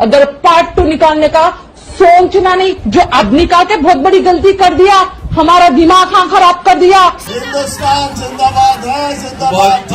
अगर पार्ट 2 निकालने का सोचना नहीं, जो अब निकाल के बहुत बड़ी गलती कर दिया, हमारा दिमाग खराब कर दिया। हिंदुस्तान जिंदाबाद है, जिंदाबाद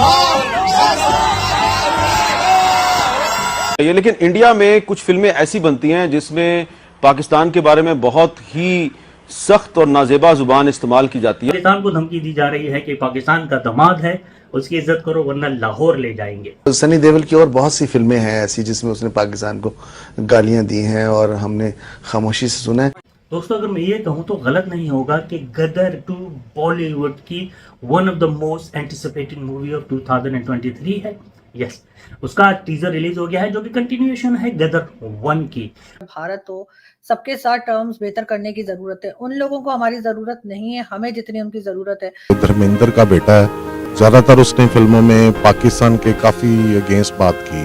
ये लेकिन इंडिया में कुछ फिल्में ऐसी बनती हैं जिसमें पाकिस्तान के बारे में बहुत ही सख्त और नाजेबा जुबान इस्तेमाल की जाती है। पाकिस्तान को धमकी दी जा रही है कि पाकिस्तान का दामाद है, उसकी इज्जत करो वरना लाहौर ले जाएंगे। सनी देओल की और बहुत सी फिल्में हैं ऐसी जिसमें उसने पाकिस्तान को गालियां दी हैं और हमने खामोशी से सुना है। दोस्तों, अगर मैं ये कहूँ तो गलत नहीं होगा कि गदर 2 बॉलीवुड की one of the most anticipated movie of 2023 है। यस, उसका टीजर रिलीज हो गया है जो कि कंटिन्यूएशन है गदर 1 की। भारत तो सबके साथ टर्म्स बेहतर करने की जरूरत है, उन लोगों को हमारी जरूरत नहीं है, हमें जितनी उनकी जरूरत है। धर्मेंद्र का बेटा है, ज्यादातर उसने फिल्मों में पाकिस्तान के काफी अगेंस्ट बात की।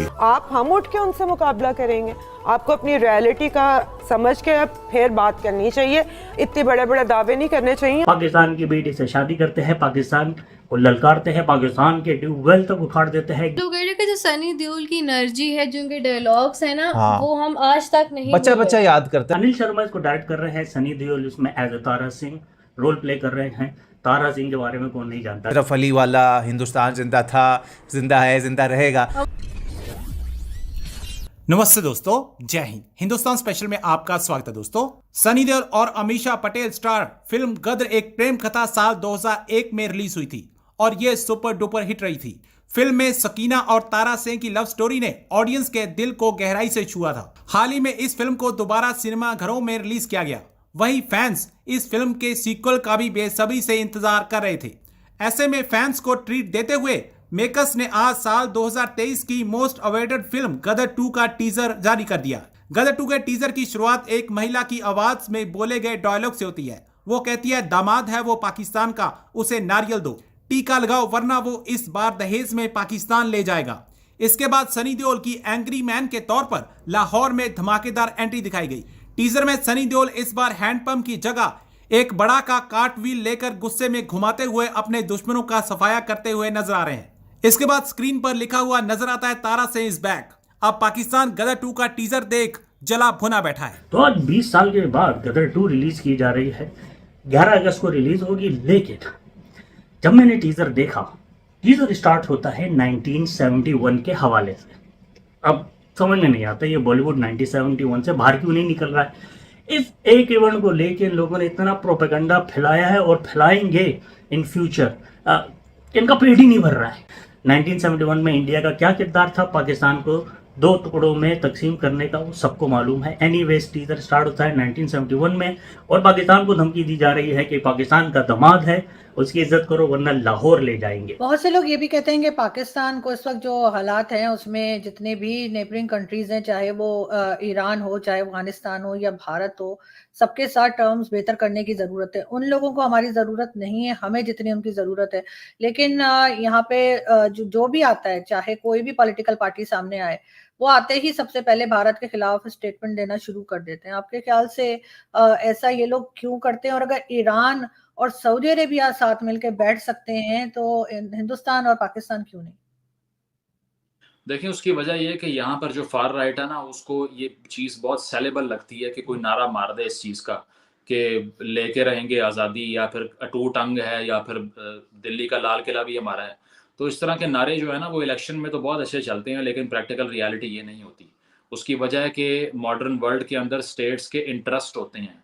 हम उठ के उनसे मुकाबला करेंगे, आपको अपनी रियलिटी का समझ के फिर बात करनी चाहिए, इतने बड़े बड़े दावे नहीं करने चाहिए। पाकिस्तान की बेटी से शादी करते हैं, पाकिस्तान को ललकारते हैं, पाकिस्तान के ट्यूबवेल तक उखाड़ देते हैं। लोग कह रहे कि जो सनी देओल की एनर्जी है, जो उनके डायलॉग्स है ना, वो हम आज तक नहीं बच्चा याद करते हैं। अनिल शर्मा इसको डायरेक्ट कर रहे हैं, सनी देओल इसमें as a Tara Singh role play कर रहे हैं। तारा सिंह के बारे में कौन नहीं जानता। सिर्फ अली वाला हिंदुस्तान जिंदा था, जिंदा है, जिंदा रहेगा। नमस्ते दोस्तों, जय हिंद। हिंदुस्तान स्पेशल में आपका स्वागत है दोस्तों। सनी देओल और अमीषा पटेल स्टार फिल्म गदर एक प्रेम कथा साल 2001 में रिलीज हुई थी और ये सुपर डुपर हिट रही थी। फिल्म में सकीना और तारा सिंह की लव स्टोरी ने ऑडियंस के दिल को गहराई से छुआ था। हाल ही में इस फिल्म को दोबारा सिनेमा घरों में रिलीज किया गया। वहीं फैंस इस फिल्म के सीक्वल का भी बेसब्री से इंतजार कर रहे थे। ऐसे में फैंस को ट्रीट देते हुए मेकर्स ने आज साल 2023 की मोस्ट अवेटेड फिल्म गदर 2 का टीजर जारी कर दिया। गदर 2 के टीजर की शुरुआत एक महिला की आवाज में बोले गए डायलॉग से होती है। वो कहती है, दामाद है वो पाकिस्तान का, उसे नारियल दो, टीका लगाओ वरना वो इस बार दहेज में पाकिस्तान ले जाएगा। इसके बाद सनी देओल की एंग्री मैन के तौर पर लाहौर में धमाकेदार एंट्री दिखाई गई। टीजर में सनी देओल इस बार हैंडपंप की जगह एक बड़ा का कार्ट व्हील लेकर गुस्से में घुमाते हुए अपने दुश्मनों का सफाया करते हुए नजर आ रहे हैं। इसके बाद स्क्रीन पर लिखा हुआ नजर आता है, तारा सिंह इज बैक। अब पाकिस्तान गदर 2 का टीजर देख जला भुना बैठा है। तो आज 20 साल के बाद गदर 2 रिलीज की जा रही है। 11 अगस्त को रिलीज होगी, लेकिन जब मैंने टीजर देखा, टीजर स्टार्ट होता है 1971 के हवाले से। अब समझ में नहीं आता ये बॉलीवुड 1971 से बाहर क्यों नहीं निकल रहा है। इस एक इवेंट को लेके इन लोगों ने इतना प्रोपेगेंडा फैलाया है और फैलाएंगे इन फ्यूचर, इनका पेट ही नहीं भर रहा है। 1971 में इंडिया का क्या किरदार था पाकिस्तान को 2 टुकड़ों में तकसीम करने का, वो सबको मालूम है। एनीवेज, टीजर स्टार्ट होता है 1971 में और पाकिस्तान को धमकी दी जा रही है कि पाकिस्तान का दामाद है, उसकी इज्जत करो वरना लाहौर ले जाएंगे। बहुत से लोग ये भी कहते हैं कि पाकिस्तान को इस वक्त जो हालात हैं उसमें जितने भी नेबरिंग कंट्रीज हैं, चाहे वो ईरान हो, चाहे अफगानिस्तान हो या भारत हो, सबके साथ टर्म्स बेहतर करने की जरूरत है। उन लोगों को हमारी जरूरत नहीं है, हमें जितनी उनकी जरूरत है। लेकिन यहाँ पे जो भी आता है, चाहे कोई भी पॉलिटिकल पार्टी सामने आए, वो आते ही सबसे पहले भारत के खिलाफ स्टेटमेंट देना शुरू कर देते हैं। आपके ख्याल से ऐसा ये लोग क्यों करते हैं? और अगर ईरान और सऊदी अरेबिया साथ मिलकर बैठ सकते हैं तो हिंदुस्तान और पाकिस्तान क्यों नहीं? देखिए, उसकी वजह ये है कि यहाँ पर जो फार राइट है ना, उसको ये चीज़ बहुत सेलेबल लगती है कि कोई नारा मार दे इस चीज़ का कि लेके रहेंगे आज़ादी, या फिर अटूट अंग है, या फिर दिल्ली का लाल किला भी हमारा है। तो इस तरह के नारे जो है ना, वो इलेक्शन में तो बहुत अच्छे चलते हैं, लेकिन प्रैक्टिकल रियलिटी ये नहीं होती। उसकी वजह है कि मॉडर्न वर्ल्ड के अंदर स्टेट्स के इंटरेस्ट होते हैं,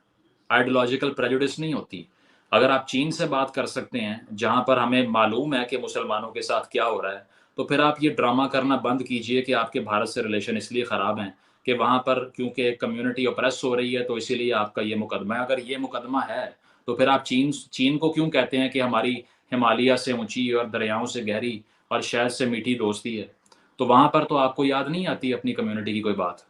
आइडियोलॉजिकल प्रेजुडिस नहीं होती। अगर आप चीन से बात कर सकते हैं, जहाँ पर हमें मालूम है कि मुसलमानों के साथ क्या हो रहा है, तो फिर आप ये ड्रामा करना बंद कीजिए कि आपके भारत से रिलेशन इसलिए ख़राब हैं कि वहाँ पर क्योंकि एक कम्युनिटी ऑप्रेस हो रही है, तो इसीलिए आपका ये मुकदमा है। अगर ये मुकदमा है तो फिर आप चीन को क्यों कहते हैं कि हमारी हिमालय से ऊंची और दरियाओं से गहरी और शहद से मीठी दोस्ती है? तो वहाँ पर तो आपको याद नहीं आती अपनी कम्युनिटी की कोई बात।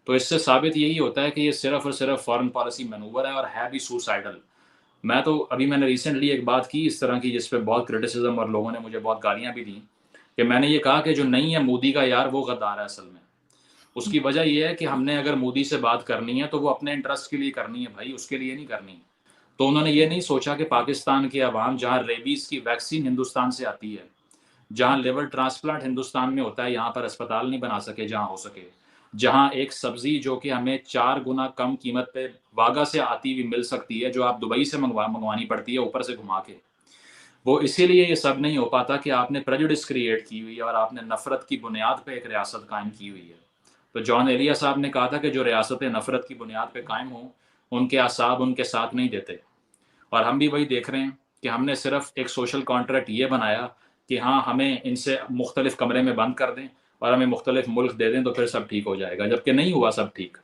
तो इससे साबित यही होता है कि ये सिर्फ और सिर्फ फॉरेन पॉलिसी मैनूवर है और है भी सुसाइडल। मैंने रिसेंटली एक बात की इस तरह की, जिस पे बहुत क्रिटिसिज्म और लोगों ने मुझे बहुत गालियाँ भी दी, कि मैंने ये कहा कि जो नहीं है मोदी का यार, वो गद्दार है असल में। उसकी वजह यह है कि हमने अगर मोदी से बात करनी है तो वो अपने इंटरेस्ट के लिए करनी है भाई, उसके लिए नहीं करनी। तो उन्होंने ये नहीं सोचा कि पाकिस्तान के अवाम, जहाँ रेबीज की वैक्सीन हिंदुस्तान से आती है, जहाँ लिवर ट्रांसप्लांट हिंदुस्तान में होता है, यहाँ पर अस्पताल नहीं बना सके जहाँ हो सके, जहां एक सब्जी जो कि हमें 4 गुना कम कीमत पे वागा से आती हुई मिल सकती है, जो आप दुबई से मंगवानी पड़ती है ऊपर से घुमा के, वो इसीलिए ये सब नहीं हो पाता कि आपने प्रेजुडिस क्रिएट की हुई है और आपने नफरत की बुनियाद पे एक रियासत कायम की हुई है। तो जॉन एलिया साहब ने कहा था कि जो रियासतें नफरत की बुनियाद पे कायम हों, उनके असाब उनके साथ नहीं देते। और हम भी वही देख रहे हैं कि हमने सिर्फ एक सोशल कॉन्ट्रैक्ट ये बनाया कि हाँ, हमें इनसे मुख्तलिफ कमरे में बंद कर दें और हमें मुख्तलिफ मुल्क दे दें तो फिर सब ठीक हो जाएगा, जबकि नहीं हुआ सब ठीक।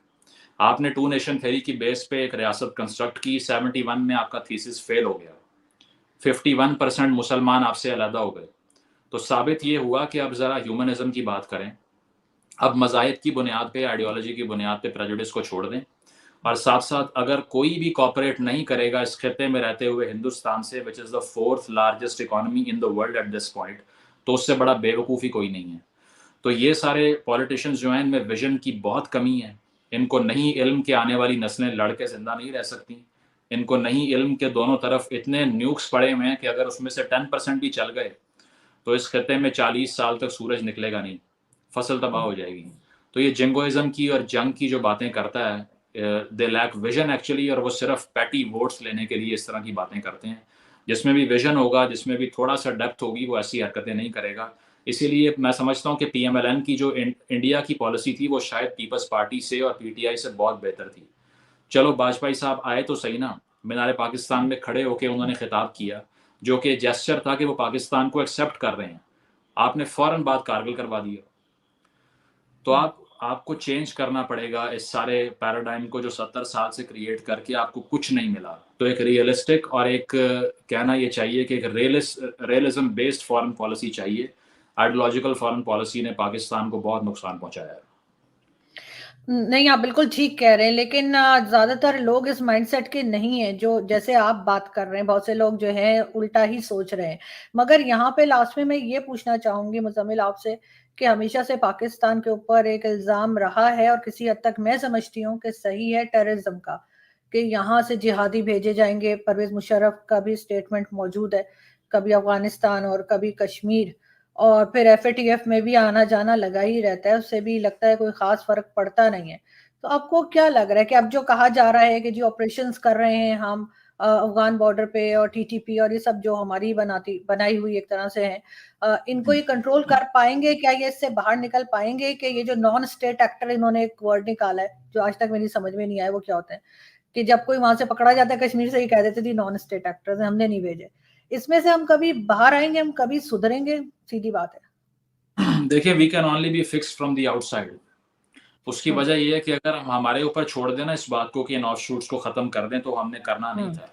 आपने 2 नेशन थ्योरी की बेस पे एक रियासत कंस्ट्रक्ट की, 71 में आपका थीसिस फेल हो गया, 51% मुसलमान आपसे अलहदा हो गए। तो साबित ये हुआ कि अब ज़रा ह्यूमनिज्म की बात करें, अब मज़ाहिब की बुनियाद पे, आइडियोलॉजी की बुनियाद पे प्रेजुडिस को छोड़ दें, और साथ साथ अगर कोई भी कॉपरेट नहीं करेगा इस खित्ते में रहते हुए हिंदुस्तान से, which is the 4th largest economy in the world at this point, तो उससे बड़ा बेवकूफ़ी कोई नहीं है। तो ये सारे पॉलिटिशियंस जो हैं, इनमें विजन की बहुत कमी है। इनको नहीं इल्म के आने वाली नस्लें लड़ के जिंदा नहीं रह सकती। इनको नहीं इल्म के दोनों तरफ इतने न्यूक्स पड़े हुए हैं कि अगर उसमें से 10% भी चल गए तो इस खित्ते में 40 साल तक सूरज निकलेगा नहीं, फसल तबाह हो जाएगी। तो ये जिंगोइज्म की और जंग की जो बातें करता है, दे लैक विजन एक्चुअली, और वो सिर्फ पैटी वोट्स लेने के लिए इस तरह की बातें करते हैं। जिसमें भी विजन होगा, जिसमें भी थोड़ा सा डेप्थ होगी, वो ऐसी हरकतें नहीं करेगा। इसीलिए मैं समझता हूँ कि PMLN की जो इंडिया की पॉलिसी थी वो शायद पीपल्स पार्टी से और PTI से बहुत बेहतर थी। चलो वाजपेयी साहब आए तो सही ना, मीनार पाकिस्तान में खड़े होकर उन्होंने खिताब किया, जो कि जेस्चर था कि वो पाकिस्तान को एक्सेप्ट कर रहे हैं। आपने फौरन बात कारगिल करवा दिया। तो आपको चेंज करना पड़ेगा इस सारे पैराडाइम को जो 70 साल से क्रिएट करके आपको कुछ नहीं मिला। तो एक रियलिस्टिक और एक कहना ये चाहिए कि एक रियलिज्म बेस्ड फॉरेन पॉलिसी चाहिए। आइडियोलॉजिकल फॉरेन पॉलिसी ने पाकिस्तान को बहुत नुकसान पहुंचाया है। नहीं, आप बिल्कुल ठीक कह रहे हैं, लेकिन ज्यादातर लोग इस माइंडसेट के नहीं है, जो जैसे आप बात कर रहे हैं। बहुत से लोग जो है उल्टा ही सोच रहे हैं। मगर यहाँ पे लास्ट में मैं ये पूछना चाहूंगी मुजम्मिल आपसे कि हमेशा से पाकिस्तान के ऊपर एक इल्जाम रहा है, और किसी हद तक मैं समझती हूँ कि सही है, टेररिज्म का, कि यहाँ से जिहादी भेजे जाएंगे। परवेज मुशर्रफ का भी स्टेटमेंट मौजूद है, कभी अफगानिस्तान और कभी कश्मीर, और फिर FATF में भी आना जाना लगा ही रहता है। उससे भी लगता है कोई खास फर्क पड़ता नहीं है। तो आपको क्या लग रहा है कि अब जो कहा जा रहा है कि जो ऑपरेशंस कर रहे हैं हम अफगान बॉर्डर पे, और TTP और ये सब जो हमारी बनाई हुई एक तरह से है, इनको ये कंट्रोल कर पाएंगे? क्या ये इससे बाहर निकल पाएंगे? कि ये जो नॉन स्टेट एक्टर, इन्होंने एक वर्ड निकाला है जो आज तक मेरी समझ में नहीं आया, वो क्या होता है, कि जब कोई वहां से पकड़ा जाता है कश्मीर से, ही कह देते थे नॉन स्टेट एक्टर्स, हमने नहीं भेजे। इसमें से हम कभी बाहर आएंगे, हम कभी सुधरेंगे? सीधी बात है। देखिए, we can only be fixed from the outside. उसकी वजह यह है कि अगर हम हमारे ऊपर छोड़ देना इस बात को कि इन ऑफशूट्स को खत्म कर दें, तो हमने करना नहीं था।